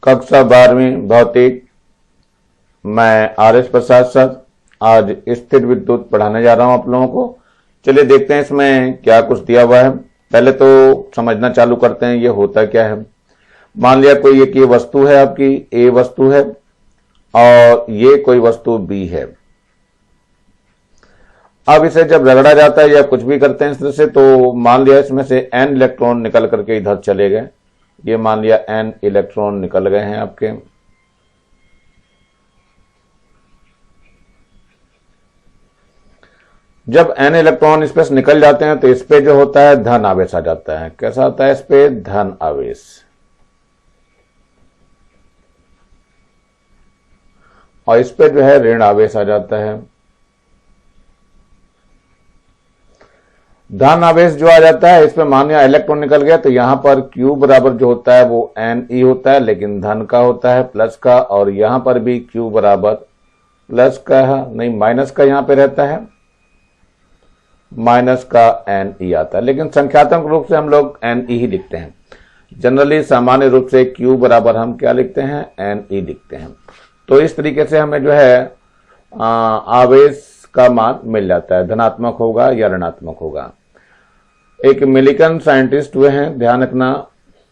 कक्षा 12वीं भौतिक। मैं आर.एस. प्रसाद सर आज स्थिर विद्युत पढ़ाने जा रहा हूं आप लोगों को। चलिए देखते हैं इसमें क्या कुछ दिया हुआ है। पहले तो समझना चालू करते हैं ये होता क्या है। मान लिया कोई एक ये वस्तु है, आपकी ए वस्तु है और ये कोई वस्तु बी है। अब इसे जब रगड़ा जाता है या कुछ भी करते हैं इस तरह से, तो मान लिया इसमें से n इलेक्ट्रॉन निकल करके इधर चले गए। ये मान लिया n इलेक्ट्रॉन निकल गए हैं आपके। जब n इलेक्ट्रॉन इस पे निकल जाते हैं तो इस पे जो होता है धन आवेश आ जाता है। कैसा आता है इस पे? धन आवेश। और इस पे जो है ऋण आवेश आ जाता है। धन आवेश जो आ जाता है इस पे मान लिया इलेक्ट्रॉन निकल गया तो यहां पर Q बराबर जो होता है वो Ne होता है, लेकिन धन का होता है, प्लस का। और यहां पर भी Q बराबर प्लस का है, नहीं माइनस का यहां पे रहता है, माइनस का Ne आता है। लेकिन संख्यात्मक रूप से हम लोग Ne ही लिखते हैं। जनरली सामान्य रूप से Q बराबर हम क्या लिखते हैं? Ne लिखते हैं। तो इस तरीके से हमें जो है आवेश का मान मिल जाता है, धनात्मक होगा या ऋणात्मक होगा। एक मिलिकन साइंटिस्ट हुए हैं, ध्यान रखना,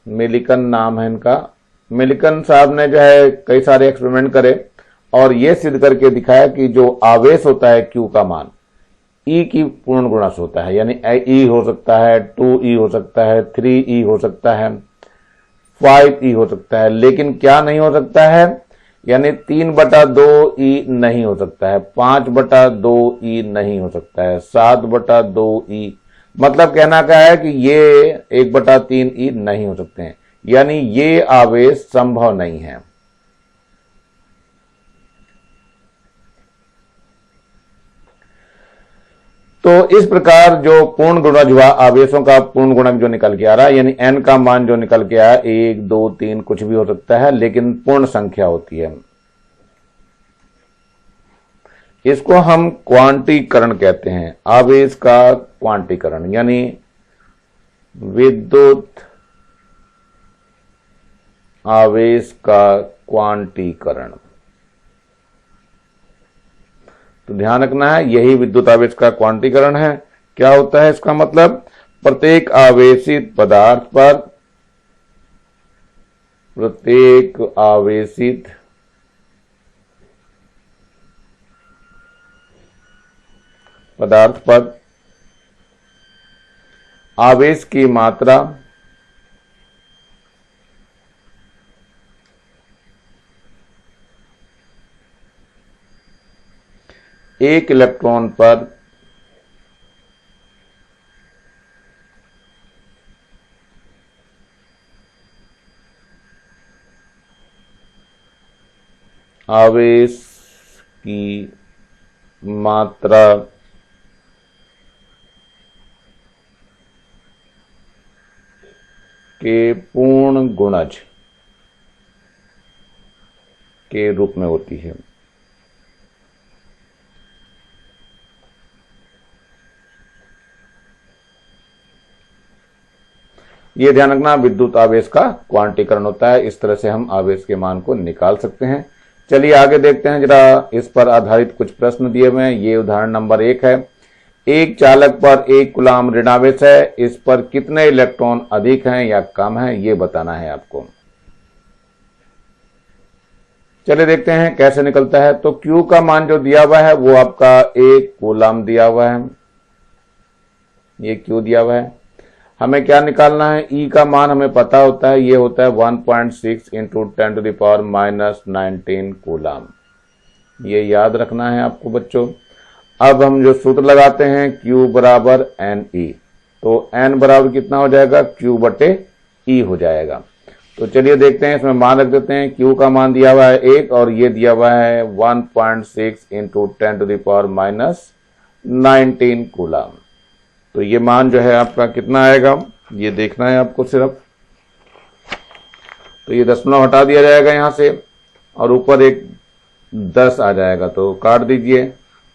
मिलिकन नाम है इनका। मिलिकन साहब ने जो है कई सारे एक्सपेरिमेंट करे और ये सिद्ध करके दिखाया कि जो आवेश होता है Q का मान E की पूर्ण गुणा से होता है। यानी E हो सकता है, 2E हो सकता है, 3E हो सकता है, 5E हो सकता है, लेकिन क्या नहीं हो सकता है? यानी 3/2E नहीं हो सकता है, 5/2E नहीं हो सकता है, 7/2E। मतलब कहना क्या है कि ये 1/3E नहीं हो सकते हैं, यानी ये आवेश संभव नहीं है। तो इस प्रकार जो पूर्ण गुणज हुआ, आवेशों का पूर्ण गुणक जो निकल के आ रहा है, यानी n का मान जो निकल के आया 1, 2, 3 कुछ भी हो सकता है, लेकिन पूर्ण संख्या होती है। इसको हम क्वांटीकरण कहते हैं, आवेश का क्वांटीकरण, यानी विद्युत आवेश का क्वांटीकरण। तो ध्यान रखना है, यही विद्युत आवेश का क्वांटीकरण है। क्या होता है इसका मतलब? प्रत्येक आवेशित पदार्थ पर, प्रत्येक आवेशित पदार्थ पर आवेश की मात्रा एक इलेक्ट्रॉन पर आवेश की मात्रा के पूर्ण गुणज के रूप में होती है। ये ध्यान रखना, विद्युत आवेश का क्वांटीकरण होता है। इस तरह से हम आवेश के मान को निकाल सकते हैं। चलिए आगे देखते हैं जरा, इस पर आधारित कुछ प्रश्न दिए हुए हैं। ये उदाहरण नंबर 1 है। एक चालक पर 1 कूलाम ऋणावेश है, इस पर कितने इलेक्ट्रॉन अधिक हैं या कम हैं, ये बताना है आपको। चलिए देखते हैं कैसे निकलता है। तो Q का मान जो दिया हुआ है वो आपका 1 कूलाम दिया हुआ है, ये Q दिया हुआ है। हमें क्या निकालना है? E का मान हमें पता होता है, ये होता है 1.6 × 10⁻19 कूलाम। ये याद रखना है आपको बच्चों। अब हम जो सूत्र लगाते हैं Q बराबर Ne, तो N बराबर कितना हो जाएगा? Q/E हो जाएगा। तो चलिए देखते हैं, इसमें मान रख देते हैं। Q का मान दिया हुआ है 1 और ये दिया हुआ है 1.6 × 10⁻19 कूलाम। तो ये मान जो है आपका कितना आएगा ये देखना है आपको सिर्फ। तो ये दशमलव हटा दिया जाएगा यहां से और ऊपर एक 10 आ जाएगा, तो काट दीजिए।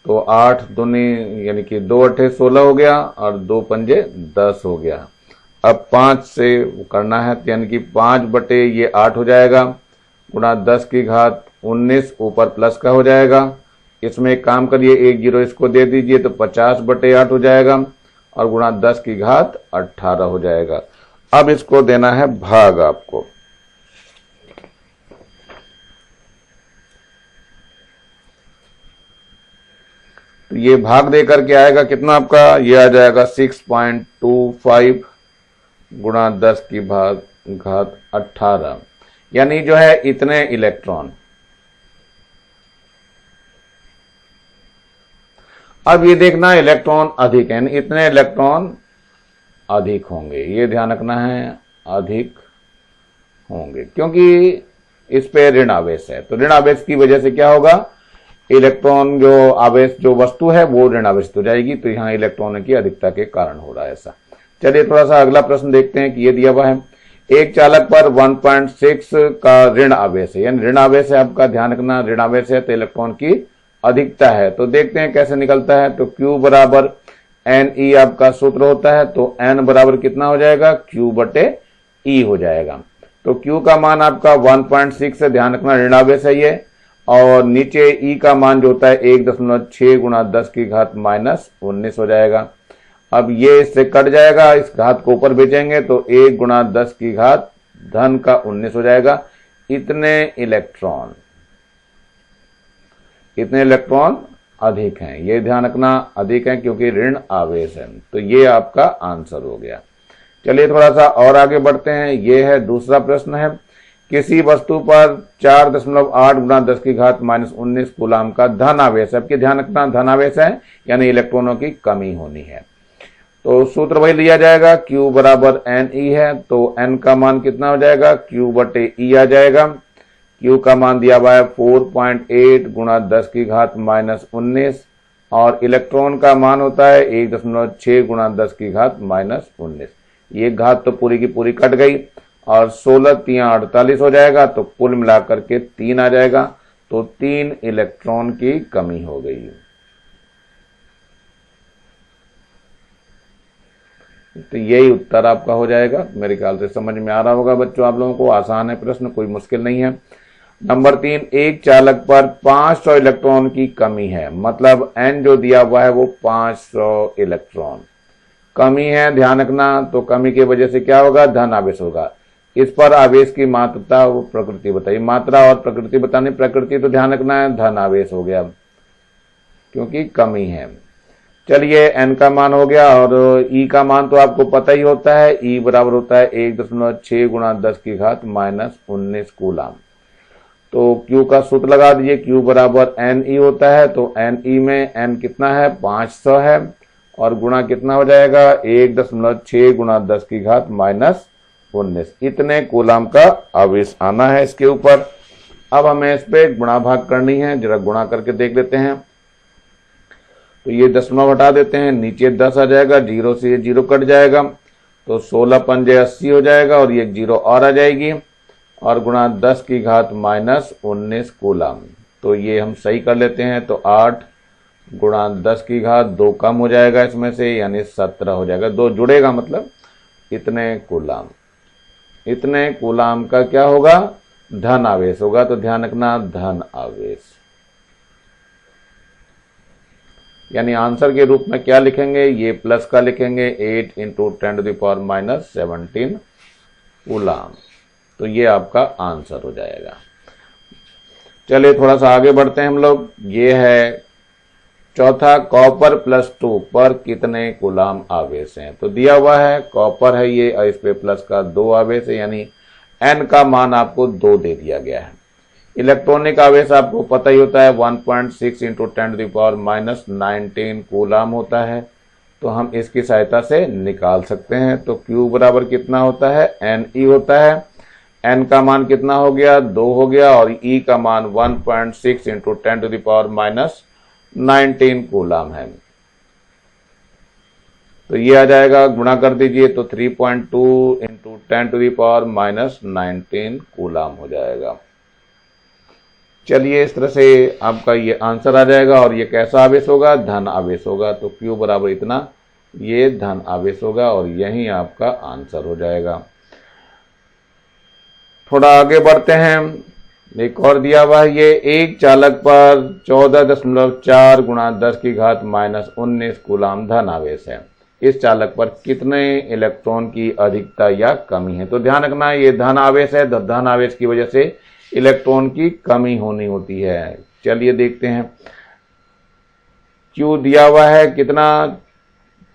तो 8 दूनी यानी कि 2 8 16 हो गया और 2 पंजे 10 हो गया। अब 5 से करना है, यानी कि 5 बटे ये 8 हो जाएगा गुणा 10 की घात 19 ऊपर प्लस का हो जाएगा। इसमें एक काम करिए, एक जीरो इसको दे दीजिए तो 50/8 हो जाएगा और गुणा 10 की घात 18 हो जाएगा। अब इसको देना है भाग आपको। तो ये भाग दे करके आएगा कितना आपका, ये आ जाएगा 6.25 गुणा 10 की घात 18, यानी जो है इतने इलेक्ट्रॉन। अब ये देखना इलेक्ट्रॉन अधिक है, इतने इलेक्ट्रॉन अधिक होंगे, ये ध्यान रखना है, अधिक होंगे, क्योंकि इस पे ऋण आवेश है। तो ऋण आवेश की वजह से क्या होगा, इलेक्ट्रॉन जो आवेश जो वस्तु है वो ऋण आवेश हो जाएगी। तो यहां इलेक्ट्रॉनों की अधिकता के कारण हो रहा है ऐसा। चलिए थोड़ा सा अगला प्रश्न देखते हैं कि ये दिया हुआ है, एक चालक पर 1.6 का ऋण आवेश है, यानी ऋण आवेश है आपका, ध्यान रखना ऋण आवेश है तो इलेक्ट्रॉन की अधिकता है। तो देखते हैं कैसे निकलता है। तो Q बराबर NE आपका सूत्र होता है, तो N बराबर कितना हो जाएगा, Q/E हो जाएगा। तो Q का मान आपका 1.6 है, ध्यान रखना ऋण आवेश है ये, और नीचे E का मान जो होता है 1.6 गुणा 10 की घात -19 हो जाएगा। अब ये इससे कट जाएगा, इस घात को ऊपर भेजेंगे तो 1 गुणा 10 की घात धन का 19 हो जाएगा। इतने इलेक्ट्रॉन अधिक हैं, ये ध्यान रखना अधिक है क्योंकि ऋण आवेश है। तो ये आपका आंसर हो गया। चलिए थोड़ा सा और आगे बढ़ते हैं। ये है दूसरा प्रश्न है, किसी वस्तु पर 4.8 गुणा 10 की घात -19 कूलाम का धन आवेश है। आपके ध्यान रखना धन आवेश है, यानी इलेक्ट्रॉनों की कमी होनी है। तो सूत्र वही लिया जाएगा, Q बराबर NE है, तो N का मान कितना हो जाएगा, Q/E आ जाएगा। Q का मान दिया हुआ है 4.8 गुणा 10 की घात -19 और इलेक्ट्रॉन का मान होता है 1.6 गुणा 10 की घात -19। ये घात तो पूरी की पूरी कट गई और 16×3 = 48 हो जाएगा, तो कुल मिलाकर के 3 आ जाएगा। तो 3 इलेक्ट्रॉन की कमी हो गई। तो यही उत्तर आपका हो जाएगा। मेरे ख्याल से समझ में आ रहा होगा बच्चों आप लोगों को, आसान है प्रश्न, कोई मुश्किल नहीं है। नंबर 3, एक चालक पर 500 इलेक्ट्रॉन की कमी है, मतलब N जो दिया हुआ है वो 500 इलेक्ट्रॉन कमी है, ध्यान रखना। तो कमी की वजह से क्या होगा, धन आवेश होगा। इस पर आवेश की मात्रा वो प्रकृति बताइए, मात्रा और प्रकृति बतानी, प्रकृति तो ध्यान रखना है धन आवेश हो गया क्योंकि कमी है। चलिए N का मान हो गया और E का मान तो आपको पता ही होता है, E बराबर होता है 1.6 गुणा 10 की घात -19 कूलाम। तो Q का सूत्र लगा दीजिए, Q बराबर NE होता है, तो NE में N कितना है, 500 है और गुणा कितना हो जाएगा, 1.6 गुणा 10 की घात -19। इतने कूलाम का आवेश आना है इसके ऊपर। अब हमें इस पे गुणा भाग करनी है, जरा गुणा करके देख लेते हैं। तो ये दशमलव हटा देते हैं, नीचे 10 आ जाएगा, 0 से ये 0 कट जाएगा, तो 16×5 = 80 हो जाएगा और ये 0 और आ जाएगी और गुणा 10 की घात -19 कूलाम। तो ये हम सही कर लेते हैं, तो 8 गुणा 10 की घात 2 कम हो जाएगा इसमें से, यानी 17 हो जाएगा, 2 जुड़ेगा मतलब इतने कूलाम। इतने कूलाम का क्या होगा, धन आवेश होगा। तो ध्यान रखना धन आवेश, यानी आंसर के रूप में क्या लिखेंगे, ये प्लस का लिखेंगे, 8 × 10⁻17 कूलाम। तो ये आपका आंसर हो जाएगा। चलिए थोड़ा सा आगे बढ़ते हैं हम लोग। ये है चौथा, कॉपर +2 पर कितने कूलाम आवेश हैं। तो दिया हुआ है कॉपर है ये और इस पे प्लस का 2 आवेश है, यानी N का मान आपको 2 दे दिया गया है। इलेक्ट्रॉनिक आवेश आपको पता ही होता है 1.6 × 10⁻19 कूलाम होता है, तो हम इसकी सहायता से निकाल सकते हैं। तो Q बराबर कितना होता है, NE होता है, N का मान कितना हो गया, 2 हो गया और E का मान 1.6 × 10⁻19 कूलाम है। तो ये आ जाएगा, गुणा कर दीजिए तो 3.2 × 10⁻19 कूलाम हो जाएगा। चलिए इस तरह से आपका ये आंसर आ जाएगा और ये कैसा आवेश होगा, धन आवेश होगा। तो Q बराबर इतना, ये धन आवेश होगा और यही आपका आंसर हो जाएगा। थोड़ा आगे बढ़ते हैं। एक और दिया हुआ है, ये एक चालक पर 14.4 गुणा 10 की घात माइनस 19 कूलाम धन आवेश है। इस चालक पर कितने इलेक्ट्रॉन की अधिकता या कमी है। तो ध्यान रखना ये धन आवेश है, धन आवेश की वजह से इलेक्ट्रॉन की कमी होनी होती है। चलिए देखते हैं। Q दिया हुआ है कितना,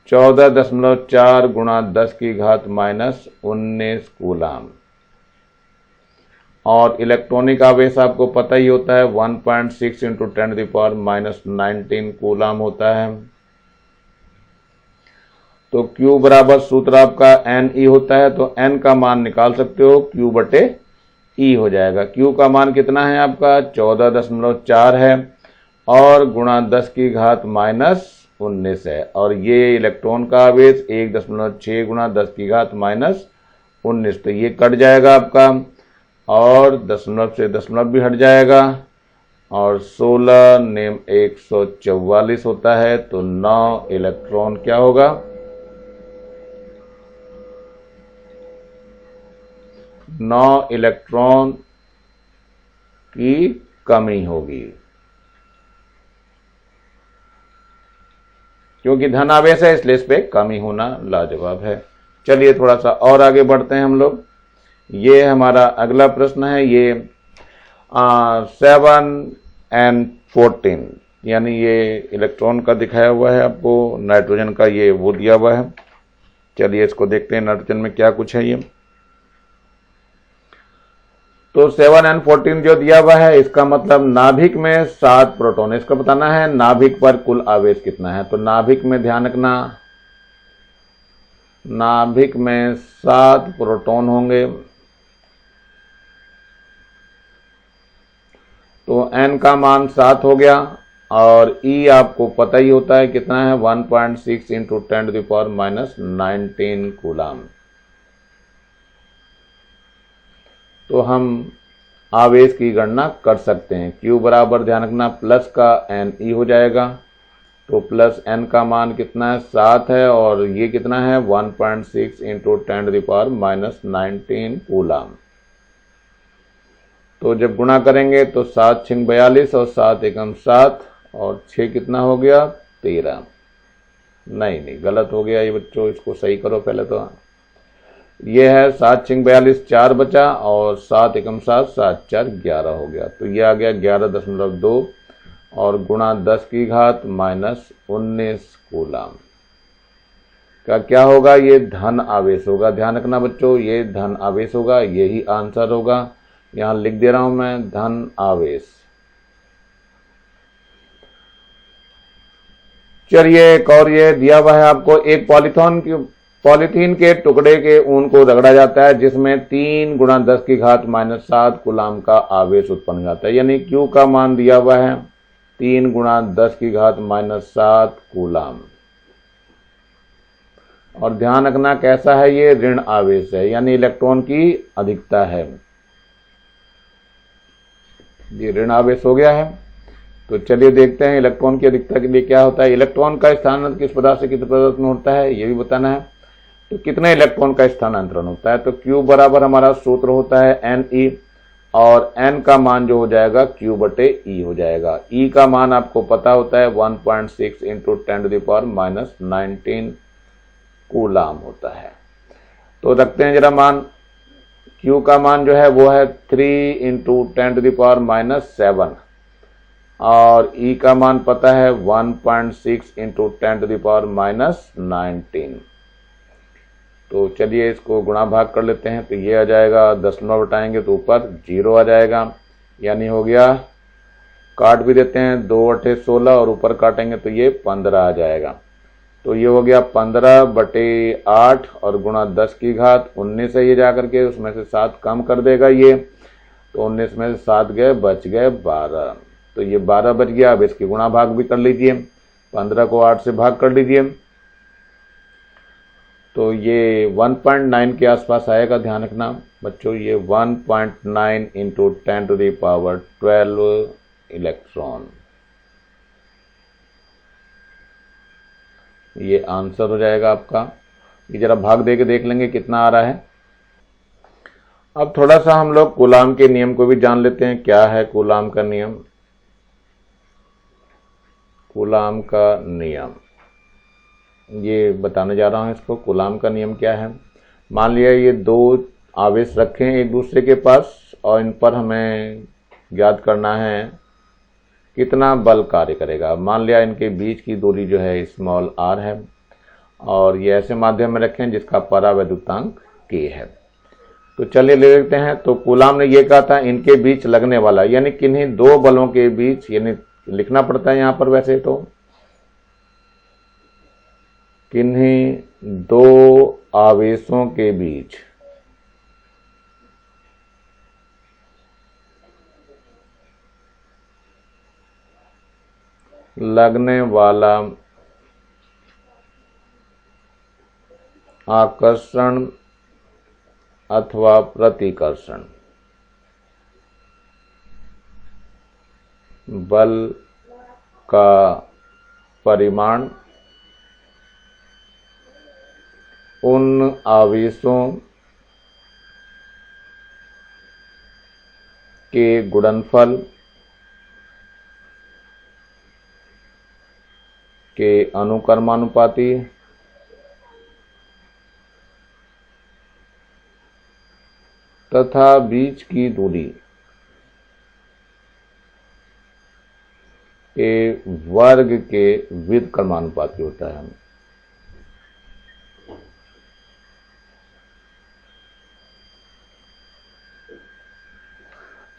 14.4 गुणा 10 की घात माइनस 19 कूलाम, और इलेक्ट्रॉनिक आवेश आपको पता ही होता है 1.6 इंटू 10⁻⁻19 कूलाम होता है। तो Q बराबर सूत्र आपका NE होता है, तो N का मान निकाल सकते हो, Q बटे E हो जाएगा। Q का मान कितना है आपका 14.4 है और गुणा 10 की घात माइनस 19 है, और ये इलेक्ट्रॉन का आवेश 1.6 गुणा 10 की घात माइनस 19, तो ये कट जाएगा आपका, और दशमलव से दशमलव भी हट जाएगा, और 16 नेम 144 होता है। तो 9 इलेक्ट्रॉन क्या होगा, 9 इलेक्ट्रॉन की कमी होगी, क्योंकि धन आवेश है इसलिए इस पे कमी होना लाजवाब है। चलिए थोड़ा सा और आगे बढ़ते हैं हम लोग। ये हमारा अगला प्रश्न है, ये 7n14, यानी ये इलेक्ट्रॉन का दिखाया हुआ है आपको, नाइट्रोजन का ये वो दिया हुआ है। चलिए इसको देखते हैं नाइट्रोजन में क्या कुछ है। ये तो 7n14 जो दिया हुआ है, इसका मतलब नाभिक में 7 प्रोटॉन, इसको बताना है नाभिक पर कुल आवेश कितना है। तो नाभिक में ध्यान रखना, नाभिक में 7 प्रोटॉन होंगे, तो n का मान 7 हो गया, और E आपको पता ही होता है कितना है, 1.6 इंटू 10⁻⁻19 कूलाम। तो हम आवेश की गणना कर सकते हैं। Q बराबर ध्यान रखना प्लस का NE हो जाएगा, तो प्लस n का मान कितना है 7 है, और ये कितना है 1.6 इंटू 10⁻⁻19 कूलाम। तो जब गुणा करेंगे तो 7 6 42 और 7 एकम 7, और 6 कितना हो गया 13। नहीं गलत हो गया ये बच्चों, इसको सही करो पहले। तो ये है 7 6 42, 4 बचा, और 7 एकम 7, 7 4 11 हो गया, तो ये आ गया 11.2, और गुणा 10 की घात माइनस 19 कूलाम का क्या होगा, ये धन आवेश होगा। ध्यान रखना बच्चों, ये धन आवेश होगा, यही आंसर होगा। यहां लिख दे रहा हूं मैं धन आवेश। चलिए एक और ये दिया हुआ है आपको, एक पॉलीथीन के टुकड़े के ऊन को रगड़ा जाता है, जिसमें 3 गुणा 10 की घात माइनस 7 कूलाम का आवेश उत्पन्न हो जाता है। यानी Q का मान दिया हुआ है 3 गुणा 10 की घात माइनस 7 कूलाम, और ध्यान रखना कैसा है, ये ऋण आवेश है, यानी इलेक्ट्रॉन की अधिकता है। ये ऋण आवेश हो गया है। तो चलिए देखते हैं इलेक्ट्रॉन की अधिकता के लिए क्या होता है। इलेक्ट्रॉन का स्थानांतरण किस पदार्थ से किस पदार्थ में होता है, ये भी बताना है। तो कितने इलेक्ट्रॉन का स्थानांतरण होता है, तो Q बराबर हमारा सूत्र होता है NE, और N का मान जो हो जाएगा Q बटे E हो जाएगा। E का मान आपको पता होता है 1.6 इंटू 10⁻⁻19 कूलाम होता है। तो रखते हैं जरा मान, Q का मान जो है वो है 3 इंटू 10⁻⁻7, और E का मान पता है 1.6 इंटू 10⁻⁻19। तो चलिए इसको गुणा भाग कर लेते हैं, तो ये आ जाएगा, दशमलव हटाएंगे तो ऊपर 0 आ जाएगा, यानी हो गया, काट भी देते हैं 2 बटे 16, और ऊपर काटेंगे तो ये 15 आ जाएगा। तो ये हो गया 15 बटे 8, और गुणा 10 की घात 19 है ये जाकर के, उसमें से 7 कम कर देगा ये, तो 19 में से 7 गए, बच गए 12, तो ये 12 बच गया। अब इसकी गुणा भाग भी कर लीजिए, 15 को 8 से भाग कर लीजिए, तो ये 1.9 के आसपास आएगा। ध्यान रखना बच्चों, ये 1.9 इंटू 10⁻12 इलेक्ट्रॉन, ये आंसर हो जाएगा आपका। ये जरा भाग दे के देख लेंगे कितना आ रहा है। अब थोड़ा सा हम लोग कूलाम के नियम को भी जान लेते हैं। क्या है कूलाम का नियम? कूलाम का नियम ये बताने जा रहा हूं इसको। कूलाम का नियम क्या है? मान लिया ये दो आवेश रखे हैं एक दूसरे के पास और इन पर हमें ज्ञात करना है कितना बल कार्य करेगा। मान लिया इनके बीच की दूरी जो है स्मॉल r है और ये ऐसे माध्यम में रखें जिसका परावैद्युतांक k है। तो चलिए ले लेते हैं। तो कूलाम ने ये कहा था इनके बीच लगने वाला, यानी किन्हीं दो बलों के बीच, यानी लिखना पड़ता है यहां पर वैसे तो किन्हीं दो आवेशों के बीच लगने वाला आकर्षण अथवा प्रतिकर्षण बल का परिमाण उन आवेशों के गुणनफल के अनुक्रमानुपाती तथा बीच की दूरी के वर्ग के व्युत्क्रमानुपाती होता है।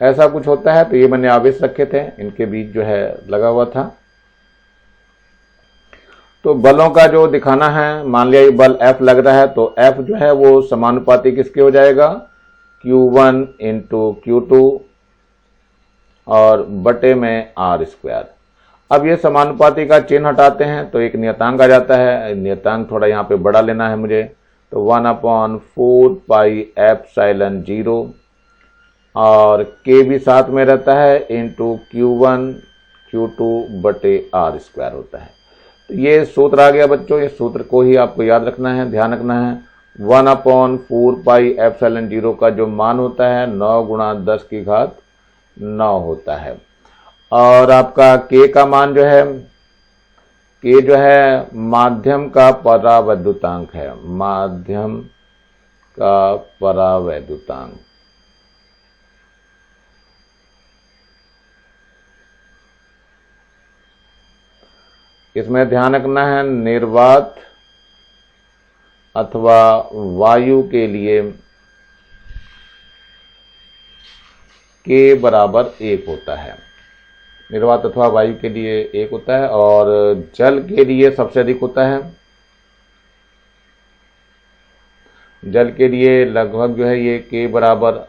ऐसा कुछ होता है। तो ये मैंने आवेश रखे थे, इनके बीच जो है लगा हुआ था। तो बलों का जो दिखाना है, मान लिया ये बल F लग रहा है तो F जो है वो समानुपाती किसके हो जाएगा? Q1 इंटू Q2 और बटे में R²। अब ये समानुपाती का चिन्ह हटाते हैं तो एक नियतांक आ जाता है। नियतांक थोड़ा यहाँ पे बड़ा लेना है मुझे, तो 1/4 पाई एप्सिलॉन 0 और K भी साथ में रहता है इंटू Q1 Q2 बटे R² होता है। तो ये सूत्र आ गया बच्चों। ये सूत्र को ही आपको याद रखना है, ध्यान रखना है। 1/4 पाई एप्सिलॉन 0 का जो मान होता है 9 गुणा 10 की घात 9 होता है। और आपका K का मान जो है, K जो है माध्यम का परावैद्युतांक है, माध्यम का परावैद्युतांक। इसमें ध्यान रखना है निर्वात अथवा वायु के लिए K बराबर 1 होता है। निर्वात अथवा वायु के लिए 1 होता है और जल के लिए सबसे अधिक होता है। जल के लिए लगभग जो है ये K बराबर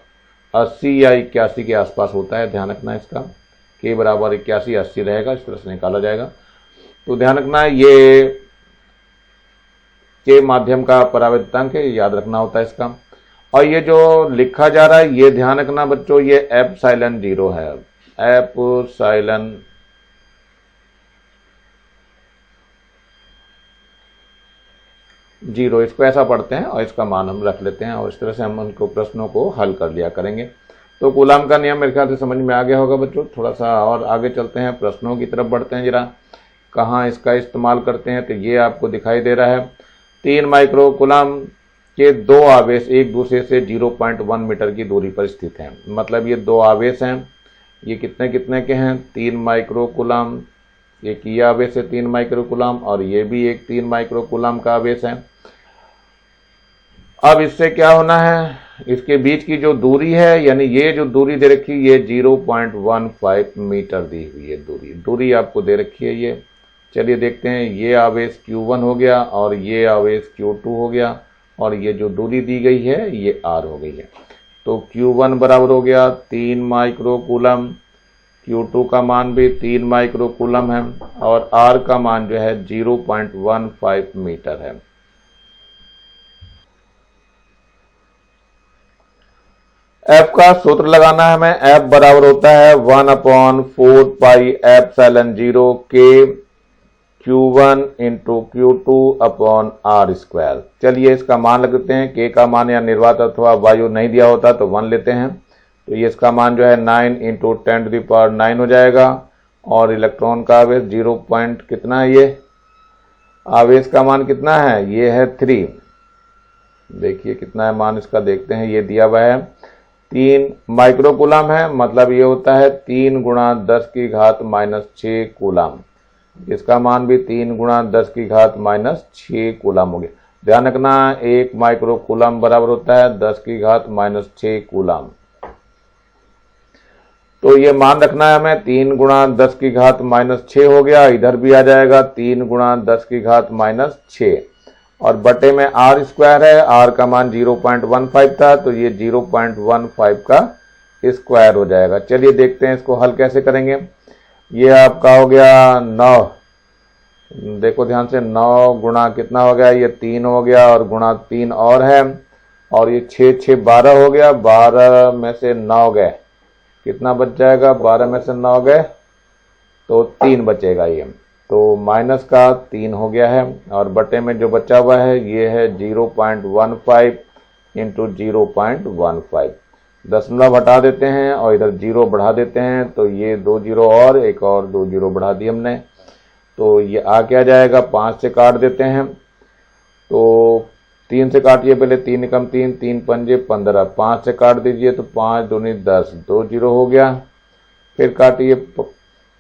80 या 81 के आसपास होता है। ध्यान रखना है इसका, K बराबर 81-80 रहेगा, इस तरह से निकाला जाएगा। तो ध्यान रखना है ये के माध्यम का परावैद्युतांक है, याद रखना होता है इसका। और ये जो लिखा जा रहा है ये ध्यान रखना बच्चों, ये एप्सिलॉन 0 है, एप्सिलॉन 0। इसको ऐसा पढ़ते हैं और इसका मान हम रख लेते हैं और इस तरह से हम उनको प्रश्नों को हल कर लिया करेंगे। तो कूलाम का नियम मेरे ख्याल से समझ में आ गया होगा बच्चों। थोड़ा सा और आगे चलते हैं, प्रश्नों की तरफ बढ़ते हैं। जरा कहाँ इसका इस्तेमाल करते हैं तो ये आपको दिखाई दे रहा है। 3 माइक्रो कूलाम के दो आवेश एक दूसरे से 0.1 मीटर की दूरी पर स्थित हैं। मतलब ये दो आवेश हैं, ये कितने कितने के हैं? 3 माइक्रो कूलाम। एक ये आवेश है 3 माइक्रो कूलाम और ये भी एक 3 माइक्रो कूलाम का आवेश है। अब इससे क्या होना है, इसके बीच की जो दूरी है, यानी ये जो दूरी दे रखी है ये 0.15 मीटर दी हुई है। दूरी आपको दे रखी है ये। चलिए देखते हैं, ये आवेश Q1 हो गया और ये आवेश Q2 हो गया और ये जो दूरी दी गई है ये R हो गई है। तो Q1 बराबर हो गया 3 माइक्रो कूलम, Q2 का मान भी 3 माइक्रो कूलम है और R का मान जो है 0.15 मीटर है। F का सूत्र लगाना है हमें। F बराबर होता है 1/4 pi epsilon 0 K Q1 into Q2 upon R square. चलिए इसका मान लगते हैं, के का मान या निर्वात अथवा वायु नहीं दिया होता तो 1 लेते हैं, तो ये इसका मान जो है 9 इंटू 10⁹ हो जाएगा। और इलेक्ट्रॉन का आवेश 0 पॉइंट कितना है, ये आवेश का मान कितना है, ये है 3। देखिए कितना है मान इसका, देखते हैं, ये दिया हुआ है 3 माइक्रोकूलम है, मतलब ये होता है 3 गुणा 10⁻⁻6 कूलम। इसका मान भी 3 गुणा 10⁻⁻6 कूलम हो गया। ध्यान रखना 1 माइक्रोकूलम बराबर होता है 10⁻⁻6 कूलम। तो ये मान रखना है हमें, 3 गुणा 10⁻⁻6 हो गया, इधर भी आ जाएगा 3 गुणा 10⁻⁻6 और बटे में आर स्क्वायर है, आर का मान 0.15 था तो ये 0.15 का स्क्वायर हो जाएगा। चलिए देखते हैं इसको हल कैसे करेंगे। ये आपका हो गया 9, देखो ध्यान से, 9 गुणा कितना हो गया, ये 3 हो गया और गुणा 3 और है, और ये 6 6 12 हो गया, 12 में से 9 गए, कितना बच जाएगा, 12 में से 9 गए तो 3 बचेगा ये, तो माइनस का 3 हो गया है। और बटे में जो बचा हुआ है ये है 0.15 इंटू 0.15, दशमलव हटा देते हैं और इधर 0 बढ़ा देते हैं, तो ये 2 0 और एक और 2 0 बढ़ा दिए हमने, तो ये आ क्या जाएगा, 5 से काट देते हैं, तो 3 से काटिए पहले, 3 एकम 3, 3 पंजे 15, 5 से काट दीजिए तो 5 दूनी 10, 2 0 हो गया। फिर काटिए,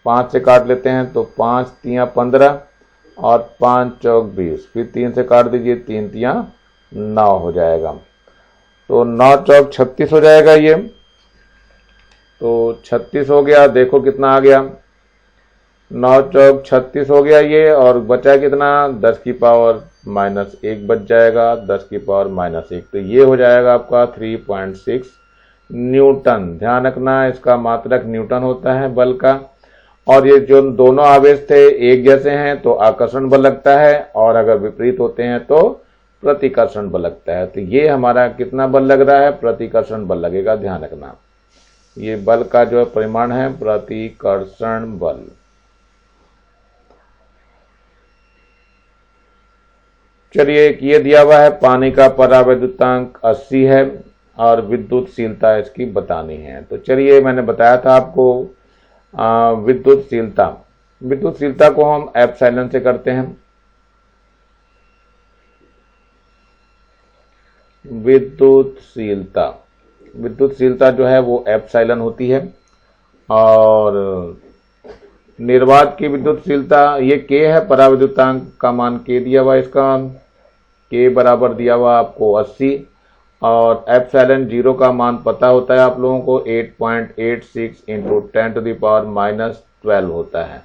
5 से काट लेते हैं तो 5 तियाँ 15 और 5 चौक 20, फिर 3 से काट दीजिए, 3 तियाँ 9 हो जाएगा, तो 9 चौक 36 हो जाएगा ये, तो 36 हो गया। देखो कितना आ गया, 9 चौक 36 हो गया ये, और बचा कितना, 10⁻⁻1 बच जाएगा, 10⁻⁻1, तो ये हो जाएगा आपका 3.6 न्यूटन। ध्यान रखना इसका मात्रक न्यूटन होता है बल का। और ये जो दोनों आवेश थे एक जैसे हैं तो आकर्षण बल लगता है, और अगर विपरीत होते हैं तो प्रतिकर्षण बल लगता है। तो ये हमारा कितना बल लग रहा है, प्रतिकर्षण बल लगेगा, ध्यान रखना। ये बल का जो परिमाण है प्रतिकर्षण बल। चलिए ये दिया हुआ है, पानी का परावैद्युतांक 80 है और विद्युतशीलता इसकी बतानी है। तो चलिए मैंने बताया था आपको विद्युतशीलता को हम एप्सिलॉन से करते हैं। विद्युतशीलता जो है वो एप्सिलॉन होती है, और निर्वात की विद्युतशीलता ये के है, परावैद्युतांक का मान के दिया हुआ, इसका के बराबर दिया हुआ आपको 80, और एप्सिलॉन 0 का मान पता होता है आप लोगों को, 8.86 इंटू 10⁻⁻12 होता है।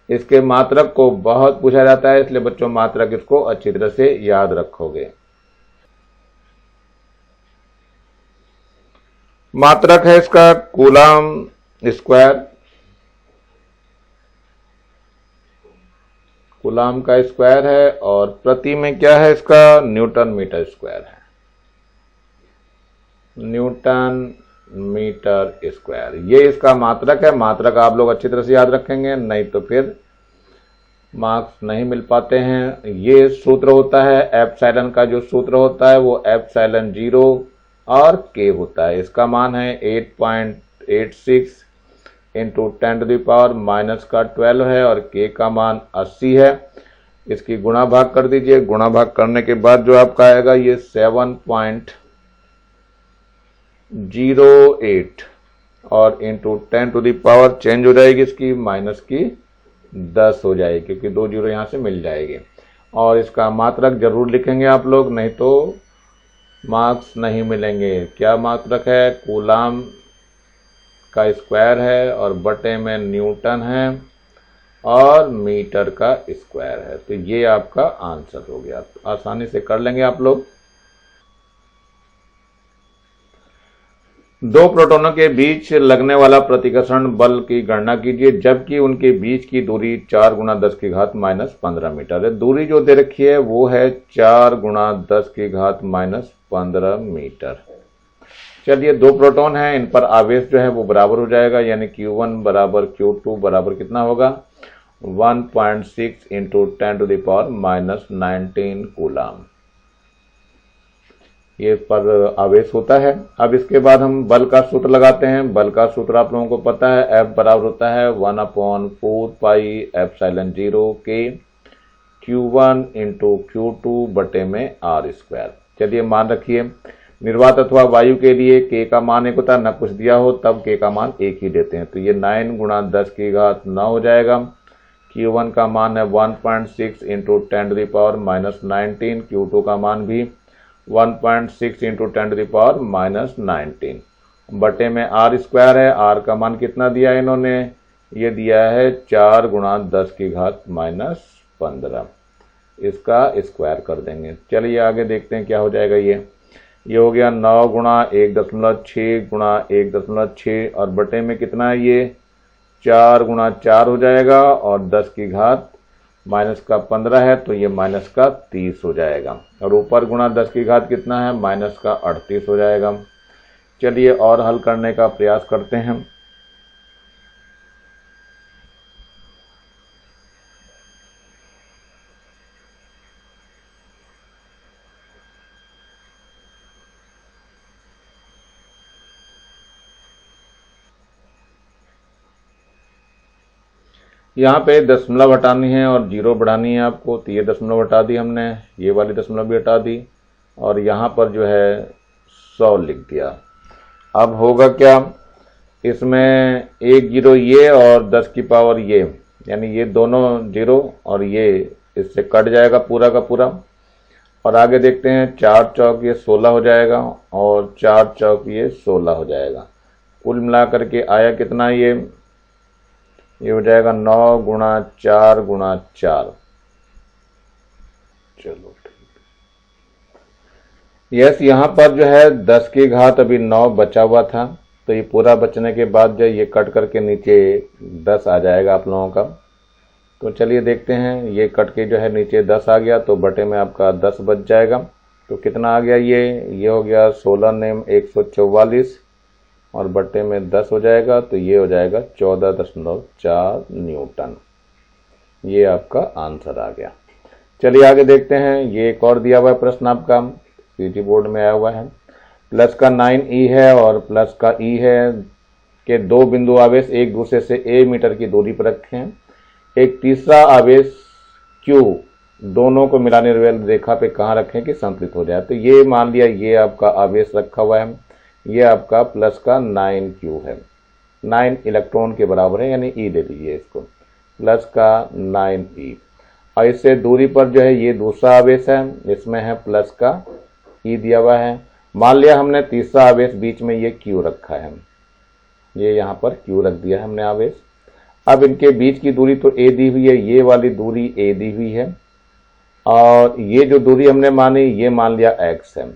इसके मात्रक को बहुत पूछा जाता है, इसलिए बच्चों मात्रक इसको अच्छी तरह से याद रखोगे। मात्रक है इसका कूलम स्क्वायर, कूलम का स्क्वायर है, और प्रति में क्या है इसका, न्यूटन मीटर स्क्वायर है, न्यूटन मीटर स्क्वायर, ये इसका मात्रक है। मात्रक आप लोग अच्छी तरह से याद रखेंगे, नहीं तो फिर मार्क्स नहीं मिल पाते हैं। ये सूत्र होता है एप्सिलॉन का, जो सूत्र होता है वो एप्सिलॉन 0 और के होता है। इसका मान है 8.86 इंटू 10⁻⁻12 है, और के का मान 80 है। इसकी गुणा भाग कर दीजिए, गुणा भाग करने के बाद जो आपका आएगा ये 7.08 और इंटू 10⁻, चेंज हो जाएगी इसकी, माइनस की 10 हो जाएगी, क्योंकि 2 जीरो यहां से मिल जाएगी। और इसका मात्रक जरूर लिखेंगे आप लोग, नहीं तो मार्क्स नहीं मिलेंगे। क्या मात्रक है, कूलम का स्क्वायर है और बटे में न्यूटन है और मीटर का स्क्वायर है। तो ये आपका आंसर हो गया, आसानी से कर लेंगे आप लोग। दो प्रोटॉनों के बीच लगने वाला प्रतिकर्षण बल की गणना कीजिए, जबकि उनके बीच की दूरी 4 गुणा 10⁻⁻15 मीटर है। दूरी जो दे रखी है वो है 4 गुणा 10⁻⁻15 मीटर। चलिए दो प्रोटॉन हैं, इन पर आवेश जो है वो बराबर हो जाएगा, यानी Q1 बराबर Q2 बराबर कितना होगा, 1.6 इंटू 10⁻⁻19 कूलम ये पर आवेश होता है। अब इसके बाद हम बल का सूत्र लगाते हैं। बल का सूत्र आप लोगों को पता है, F बराबर होता है 1/4πε0 के Q1 इंटू Q2 बटे में R²। चलिए मान रखिए, निर्वात अथवा वायु के लिए K का मान एक होता है, न कुछ दिया हो तब K का मान एक ही देते हैं, तो ये 9 × 10⁻9 हो जाएगा। Q1 का मान है 1.6 इंटू 10⁻⁻19, Q2 का मान भी 1.6 इंटू 10⁻⁻19 बटे में R² है। R का मान कितना दिया है इन्होंने, ये दिया है 4 × 10⁻⁻15। इसका स्क्वायर कर देंगे। चलिए आगे देखते हैं क्या हो जाएगा। ये हो गया 9 × 1.6 × 1.6 और बटे में कितना है, ये 4 × 4 हो जाएगा और 10⁻⁻15 है तो ये -30 हो जाएगा। और ऊपर गुणा 10⁻⁻ कितना है, -38 हो जाएगा। चलिए और हल करने का प्रयास करते हैं। यहाँ पे दशमलव हटानी है और जीरो बढ़ानी है आपको, तो ये दशमलव हटा दी हमने, ये वाली दशमलव भी हटा दी और यहाँ पर जो है 100 लिख दिया। अब होगा क्या, इसमें एक जीरो ये और 10 की पावर ये, यानी ये दोनों जीरो और ये इससे कट जाएगा पूरा का पूरा। और आगे देखते हैं, 4 चौक ये 16 हो जाएगा और 4 चौक ये 16 हो जाएगा। कुल मिलाकर के आया कितना, ये हो जाएगा 9 × 4 × 4। चलो ठीक, यस यहाँ पर जो है 10⁻⁻ अभी 9 बचा हुआ था, तो ये पूरा बचने के बाद जो ये कट करके नीचे 10 आ जाएगा आप लोगों का। तो चलिए देखते हैं, ये कट के जो है नीचे 10 आ गया तो बटे में आपका 10 बच जाएगा। तो कितना आ गया, ये हो गया 16 नेम 144 और बटे में 10 हो जाएगा, तो ये हो जाएगा 14.4 न्यूटन। ये आपका आंसर आ गया। चलिए आगे देखते हैं, ये एक और दिया हुआ है प्रश्न आपका, पीटी बोर्ड में आया हुआ है। प्लस का 9e है और प्लस का e है के दो बिंदु आवेश एक दूसरे से a मीटर की दूरी पर रखें। एक तीसरा आवेश q दोनों को मिलाने वाली रेखा पे कहाँ रखें कि संतुलित हो जाए। तो ये मान लिया ये आपका आवेश रखा हुआ है, ये आपका प्लस का 9q है, 9 इलेक्ट्रॉन के बराबर है, यानी e दे दीजिए इसको, प्लस का 9e। और इससे दूरी पर जो है ये दूसरा आवेश है, इसमें है प्लस का e दिया हुआ है। मान लिया हमने तीसरा आवेश बीच में ये q रखा है, ये यहाँ पर q रख दिया हमने आवेश। अब इनके बीच की दूरी तो a दी हुई है, ये वाली दूरी a दी हुई है और ये जो दूरी हमने मानी ये मान लिया x है,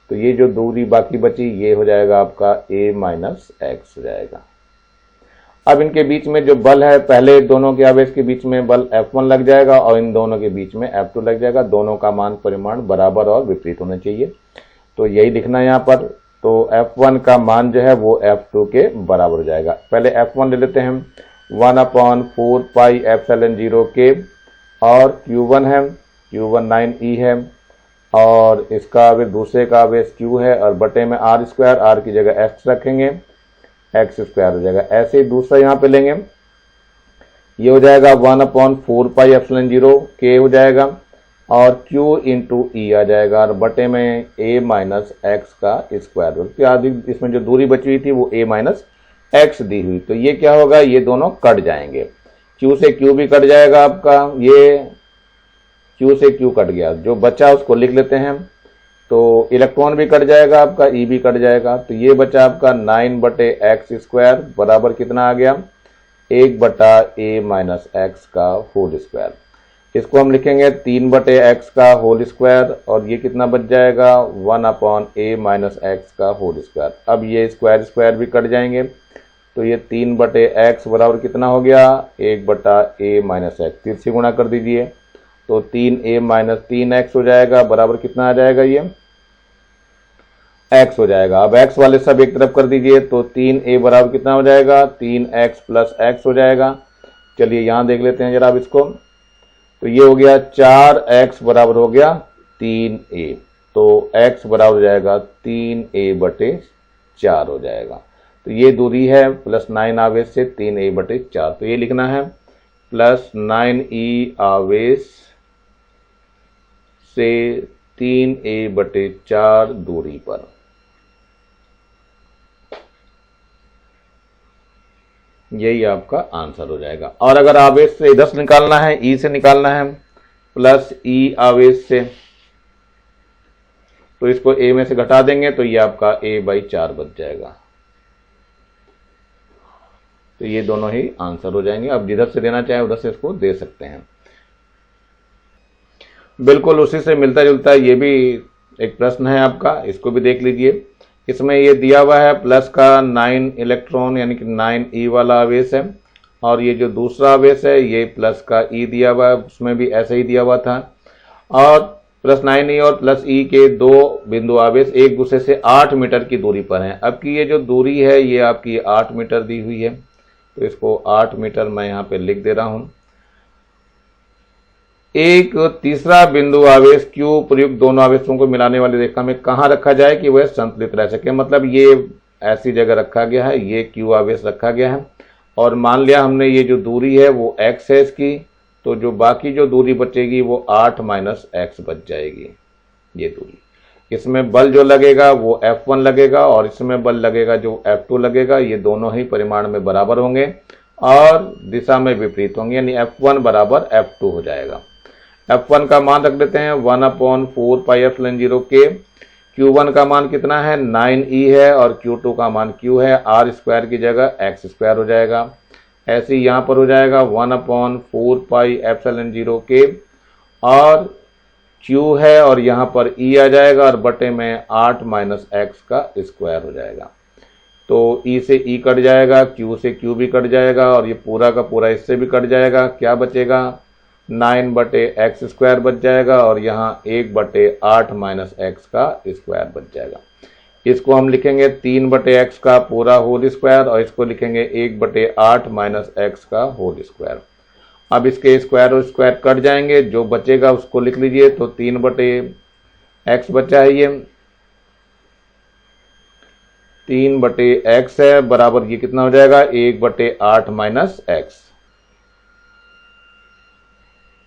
तो ये जो दूरी बाकी बची ये हो जाएगा आपका a माइनस x हो जाएगा। अब इनके बीच में जो बल है, पहले दोनों के आवेश के बीच में बल F1 लग जाएगा और इन दोनों के बीच में F2 लग जाएगा। दोनों का मान परिमाण बराबर और विपरीत होना चाहिए, तो यही लिखना है यहाँ पर। तो F1 का मान जो है वो F2 के बराबर हो जाएगा। पहले F1 ले लेते हैं, 1/4πε0 के और Q1 है, Q1 9e है और इसका आवेश दूसरे का आवेश Q है और बटे में R², R की जगह X रखेंगे, x² हो जाएगा। ऐसे ही दूसरा यहाँ पे लेंगे, ये हो जाएगा 1/4πε0 k हो जाएगा और q इंटू ई आ जाएगा और बटे में a माइनस एक्स का स्क्वायर। तो आदि इसमें जो दूरी बची हुई थी वो a माइनस एक्स दी हुई, तो ये क्या होगा, ये दोनों कट जाएंगे, q से q भी कट जाएगा आपका, ये q से q कट गया, जो बचा उसको लिख लेते हैं। तो इलेक्ट्रॉन भी कट जाएगा आपका, ई भी कट जाएगा, तो ये बचा आपका 9/x² बराबर कितना आ गया, 1/a माइनस एक्स का होल स्क्वायर। इसको हम लिखेंगे 3/x का होल स्क्वायर और ये कितना बच जाएगा 1/a माइनस एक्स का होल स्क्वायर। अब ये स्क्वायर स्क्वायर भी कट जाएंगे, तो ये 3/x बराबर कितना हो गया 1/a माइनस एक्स, 3 से गुणा कर दीजिए तो 3a माइनस 3x हो जाएगा, बराबर कितना आ जाएगा, ये x हो जाएगा। अब x वाले सब एक तरफ कर दीजिए तो 3a बराबर कितना हो जाएगा 3x प्लस x हो जाएगा। चलिए यहां देख लेते हैं जरा अब इसको। तो ये हो गया 4x बराबर हो गया 3a, तो x बराबर हो जाएगा 3a/4 हो जाएगा। तो ये दूरी है +9 आवेश से 3a/4, तो ये लिखना है +9e आवेश से 3a/4 दूरी पर। यही आपका आंसर हो जाएगा। और अगर आवेश से इधर से निकालना है, ई से निकालना है +e आवेश से, तो इसको a में से घटा देंगे तो ये आपका a/4 बच जाएगा। तो ये दोनों ही आंसर हो जाएंगे। अब जिधर से देना चाहे उधर से इसको दे सकते हैं। बिल्कुल उसी से मिलता जुलता ये भी एक प्रश्न है आपका, इसको भी देख लीजिए। इसमें ये दिया हुआ है प्लस का 9 इलेक्ट्रॉन यानी कि 9e वाला आवेश है, और ये जो दूसरा आवेश है ये प्लस का e दिया हुआ है, उसमें भी ऐसे ही दिया हुआ था। और +9e और +e के दो बिंदु आवेश एक दूसरे से 8 मीटर की दूरी पर हैं। अब की ये जो दूरी है ये आपकी 8 मीटर दी हुई है, तो इसको 8 मीटर मैं यहाँ पे लिख दे रहा हूं। एक तीसरा बिंदु आवेश Q प्रयुक्त दोनों आवेशों को मिलाने वाली रेखा में कहां रखा जाए कि वह संतुलित रह सके। मतलब ये ऐसी जगह रखा गया है, ये Q आवेश रखा गया है, और मान लिया हमने ये जो दूरी है वो x है इसकी, तो जो बाकी जो दूरी बचेगी वो 8 - x बच जाएगी ये दूरी। इसमें बल जो लगेगा वो F1 लगेगा, और इसमें बल लगेगा जो F2 लगेगा। ये दोनों ही परिमाण में बराबर होंगे और दिशा में विपरीत होंगे, यानी F1 बराबर F2 हो जाएगा। F1 का मान रख देते हैं 1/4πε0 के। Q1 का मान कितना है 9e है, और Q2 का मान Q है, r² की जगह x² हो जाएगा। ऐसे ही यहां पर हो जाएगा 1/4πε0 के, और Q है और यहां पर E आ जाएगा, और बटे में 8 - x का स्क्वायर हो जाएगा। तो E से E कट जाएगा, Q से Q भी कट जाएगा, और ये पूरा का पूरा इससे भी कट जाएगा। क्या बचेगा 9/x² बच जाएगा, और यहाँ 1/8 - x का स्क्वायर बच जाएगा। इसको हम लिखेंगे 3/x का पूरा होल स्क्वायर, और इसको लिखेंगे 1/8 - x का होल स्क्वायर। अब इसके स्क्वायर और स्क्वायर कट जाएंगे, जो बचेगा उसको लिख लीजिए। तो 3/x बचा है, ये 3/x है, बराबर ये कितना हो जाएगा 1/8 - x।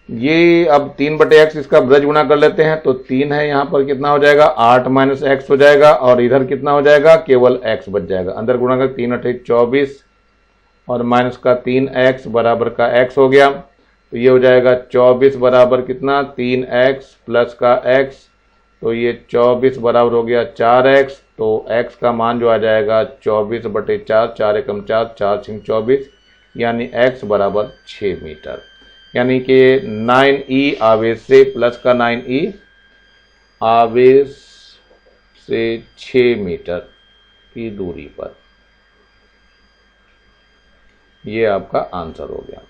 ये अब 3/x इसका ब्रज गुणा कर लेते हैं, तो 3 है, यहाँ पर कितना हो जाएगा 8 - x हो जाएगा, और इधर कितना हो जाएगा केवल x बच जाएगा। अंदर गुणा कर 3 × 8 = 24, और माइनस का 3x बराबर का x हो गया। तो ये हो जाएगा 24 बराबर कितना 3x प्लस का x, तो ये 24 बराबर हो गया 4x। तो x का मान जो आ जाएगा 24/4, 4 एकम 4, 4 × 24, यानी x बराबर 6 मीटर। यानी कि 9e आवेश से प्लस का 9e आवेश से 6 मीटर की दूरी पर, ये आपका आंसर हो गया।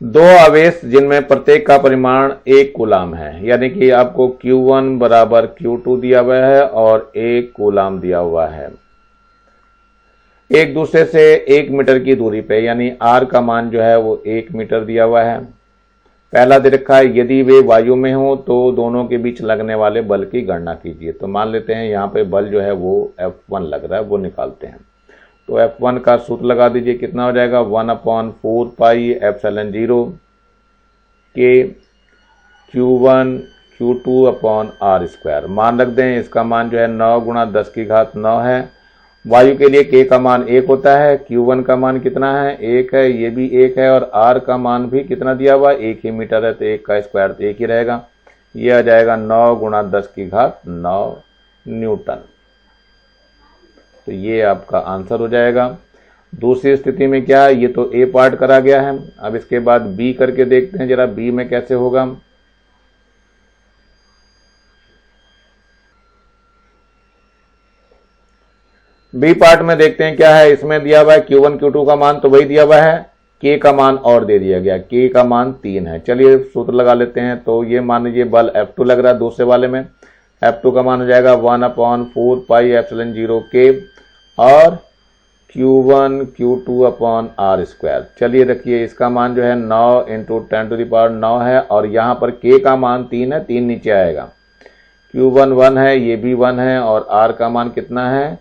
दो आवेश जिनमें प्रत्येक का परिमाण 1 कूलाम है, यानी कि आपको Q1 बराबर Q2 दिया हुआ है और 1 कूलाम दिया हुआ है, एक दूसरे से 1 मीटर की दूरी पे, यानी R का मान जो है वो 1 मीटर दिया हुआ है। पहला दे रखा है यदि वे वायु में हो तो दोनों के बीच लगने वाले बल की गणना कीजिए। तो मान लेते हैं यहाँ पे बल जो है वो F1 लग रहा है, वो निकालते हैं। तो F1 का सूत्र लगा दीजिए, कितना हो जाएगा 1/4πε0 के Q1 Q2/r²। मान रख दें, इसका मान जो है 9 × 10⁹ है। वायु के लिए K का मान 1 होता है, Q1 का मान कितना है 1 है, ये भी 1 है, और R का मान भी कितना दिया हुआ 1 ही मीटर है, तो 1 का स्क्वायर तो 1 ही रहेगा। ये आ जाएगा 9 × 10⁹ न्यूटन। तो ये आपका आंसर हो जाएगा। दूसरी स्थिति में क्या है, ये तो A पार्ट करा गया है। अब इसके बाद B करके देखते हैं जरा B में कैसे होगा। B पार्ट में देखते हैं क्या है। इसमें दिया हुआ है Q1 Q2 का मान तो वही दिया हुआ है, K का मान और दे दिया गया, K का मान 3 है। चलिए सूत्र लगा लेते हैं। तो ये मान लीजिए बल F2 लग रहा है दूसरे वाले में, F2 का मान हो जाएगा 1/4πε0 K, और Q1 Q2 upon R square. चलिए रखिए, इसका मान जो है 9 इंटू 10⁻9 है, और यहाँ पर K का मान 3 है, 3 नीचे आएगा। Q1 1 है, ये भी 1 है, और R का मान कितना है,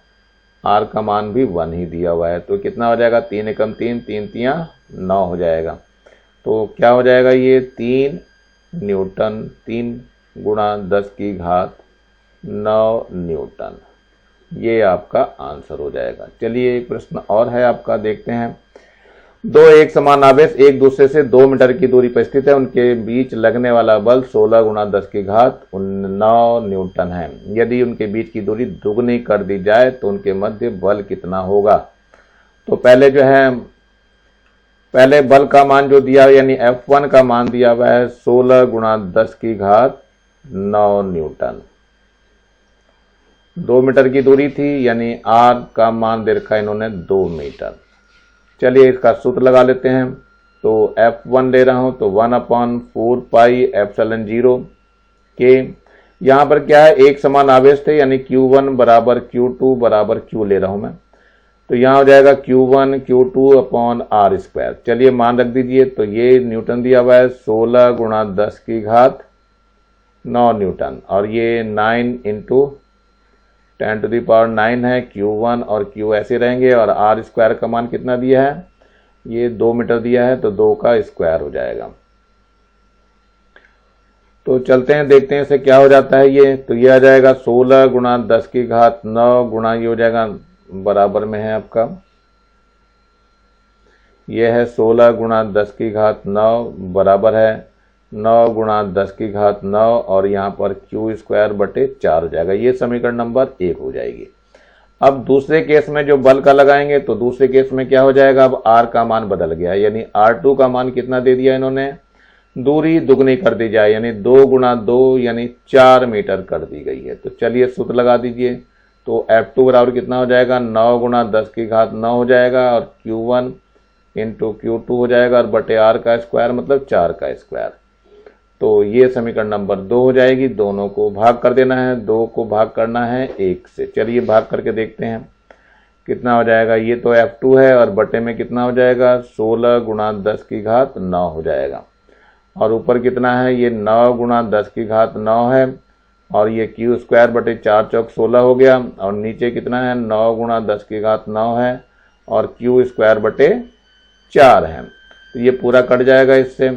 R का मान भी 1 ही दिया हुआ है। तो कितना हो जाएगा, 3 एकम 3, 3 तियां 9 हो जाएगा। तो क्या हो जाएगा, ये 3 न्यूटन, 3 गुणा 10 की घात 9 न्यूटन, ये आपका आंसर हो जाएगा। चलिए एक प्रश्न और है आपका, देखते हैं। दो एक समान आवेश एक दूसरे से 2 मीटर की दूरी पर स्थित है, उनके बीच लगने वाला बल 16 गुणा 10 की घात 9 न्यूटन है। यदि उनके बीच की दूरी दुगनी कर दी जाए तो उनके मध्य बल कितना होगा। तो पहले जो है, पहले बल का मान जो दिया यानी F1 का मान दिया हुआ है 16 गुणा 10 की घात 9 न्यूटन। 2 मीटर की दूरी थी, यानी R का मान दे रखा है इन्होंने 2 मीटर। चलिए इसका सूत्र लगा लेते हैं। तो F1 ले रहा हूं तो 1/4 पाई एप्सिलॉन 0 के, यहां पर क्या है, एक समान आवेश थे, यानी Q1 बराबर Q2 बराबर Q ले रहा हूं मैं। तो यहां हो जाएगा Q1 Q2 upon R square. चलिए मान रख दीजिए। तो ये न्यूटन दिया हुआ है 16 गुणा 10 की घात 9 न्यूटन, और ये 9 इंटू 10⁻9 है। Q1 और Q ऐसे रहेंगे, और आर स्क्वायर का मान कितना दिया है, ये 2 मीटर दिया है, तो 2 का स्क्वायर हो जाएगा। तो चलते हैं, देखते हैं इसे क्या हो जाता है ये। तो ये आ जाएगा 16 गुणा 10 की घात 9 गुणा, ये हो जाएगा बराबर में है आपका, ये है 16 गुणा 10 की घात 9 बराबर है 9 गुणा 10 की घात 9, और यहाँ पर Q स्क्वायर बटे 4 हो जाएगा। ये समीकरण नंबर 1 हो जाएगी। अब दूसरे केस में जो बल का लगाएंगे, तो दूसरे केस में क्या हो जाएगा, अब R का मान बदल गया, यानी R2 का मान कितना दे दिया इन्होंने, दूरी दुगनी कर दी जाए, यानी 2 गुणा 2 यानी 4 मीटर कर दी गई है। तो चलिए सूत्र लगा दीजिए। तो F2 बराबर कितना हो जाएगा, 9 गुणा 10 की घात 9 हो जाएगा, और Q1 इंटू Q2 हो जाएगा, और बटे R का स्क्वायर मतलब 4 का स्क्वायर। तो ये समीकरण नंबर 2 हो जाएगी। दोनों को भाग कर देना है, 2 को भाग करना है 1 से। चलिए भाग करके देखते हैं कितना हो जाएगा। ये तो F2 है, और बटे में कितना हो जाएगा, 16 गुणा 10 की घात 9 हो जाएगा, और ऊपर कितना है, ये 9 गुणा 10 की घात 9 है, और ये Q स्क्वायर बटे 4 चौक 16 हो गया, और नीचे कितना है, 9 गुणा 10 की घात 9 है, और Q स्क्वायर बटे 4 है। तो ये पूरा कट जाएगा, इससे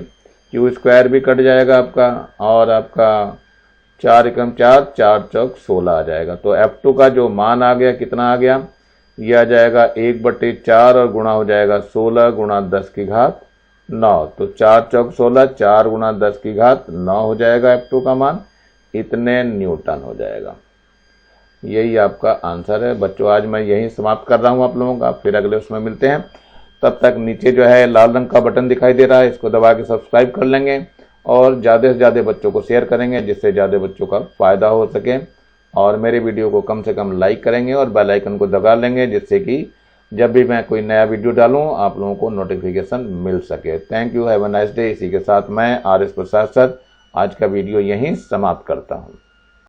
Q स्क्वायर भी कट जाएगा आपका, और आपका 4 एकम 4, 4 चौक 16 आ जाएगा। तो F2 का जो मान आ गया, कितना आ गया, ये आ जाएगा 1/4, और गुणा हो जाएगा 16 गुणा 10 की घात 9। तो 4 चौक 16, 4 गुणा 10 की घात 9 हो जाएगा F2 का मान, इतने न्यूटन हो जाएगा। यही आपका आंसर है बच्चों। आज मैं यही समाप्त कर रहा हूँ आप लोगों का, फिर अगले उसमें मिलते हैं। तब तक नीचे जो है लाल रंग का बटन दिखाई दे रहा है, इसको दबा के सब्सक्राइब कर लेंगे, और ज़्यादा से ज़्यादा बच्चों को शेयर करेंगे, जिससे ज़्यादा बच्चों का फ़ायदा हो सके। और मेरे वीडियो को कम से कम लाइक करेंगे, और बेल आइकन को दबा लेंगे, जिससे कि जब भी मैं कोई नया वीडियो डालूं आप लोगों को नोटिफिकेशन मिल सके। Thank you, have a nice day. इसी के साथ मैं RS प्रसाद सर आज का वीडियो यहीं समाप्त करता हूँ।